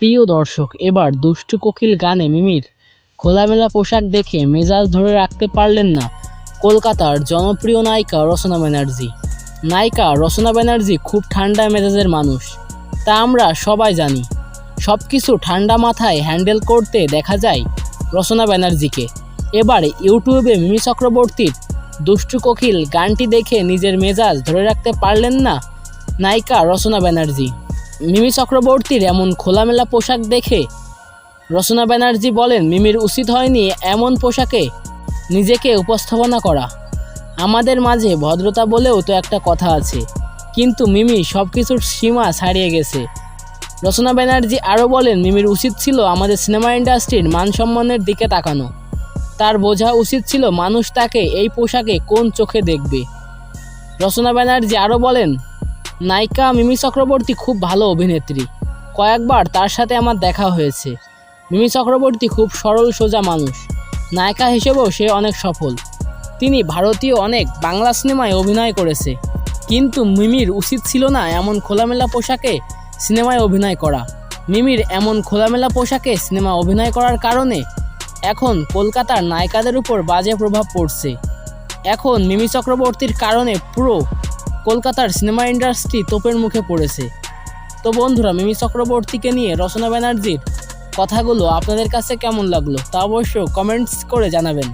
প্রিয় দর্শক, এবার দুষ্টু কোকিল গানে মিমির খোলামেলা পোশাক দেখে মেজাজ ধরে রাখতে পারলেন না কলকাতার জনপ্রিয় নায়িকা রচনা ব্যানার্জি। নায়িকা রচনা ব্যানার্জি খুব ঠান্ডা মেজাজের মানুষ, তা আমরা সবাই জানি। সব কিছু ঠান্ডা মাথায় হ্যান্ডেল করতে দেখা যায় রচনা ব্যানার্জিকে। এবার ইউটিউবে মিমি চক্রবর্তীর দুষ্টু কোকিল গানটি দেখে নিজের মেজাজ ধরে রাখতে পারলেন না নায়িকা রচনা ব্যানার্জি। মিমি চক্রবর্তীর এমন খোলামেলা পোশাক দেখে রচনা ব্যানার্জি বলেন, মিমির উচিত হয়নি এমন পোশাকে নিজেকে উপস্থাপনা করা। আমাদের মাঝে ভদ্রতা বলেও তো একটা কথা আছে, কিন্তু মিমি সব কিছুর সীমা ছাড়িয়ে গেছে। রচনা ব্যানার্জি আরও বলেন, মিমির উচিত ছিল আমাদের সিনেমা ইন্ডাস্ট্রির মান সম্মানের দিকে তাকানো। তার বোঝা উচিত ছিল মানুষ তাকে এই পোশাকে কোন চোখে দেখবে। রচনা ব্যানার্জি আরও বলেন, নায়িকা মিমি চক্রবর্তী খুব ভালো অভিনেত্রী, কয়েকবার তার সাথে আমার দেখা হয়েছে। মিমি চক্রবর্তী খুব সরল সোজা মানুষ, নায়িকা হিসেবেও সে অনেক সফল। তিনি ভারতীয় অনেক বাংলা সিনেমায় অভিনয় করেছে, কিন্তু মিমির উচিত ছিল না এমন খোলামেলা পোশাকে সিনেমায় অভিনয় করা। মিমির এমন খোলামেলা পোশাকে সিনেমা অভিনয় করার কারণে এখন কলকাতার নায়িকাদের উপর বাজে প্রভাব পড়ছে। এখন মিমি চক্রবর্তীর কারণে পুরো কলকাতার সিনেমা ইন্ডাস্ট্রি তোপের মুখে পড়েছে। তো বন্ধুরা, মিমি চক্রবর্তীকে নিয়ে রচনা ব্যানার্জির কথাগুলো আপনাদের কাছে কেমন লাগলো তা অবশ্যই কমেন্টস করে জানাবেন।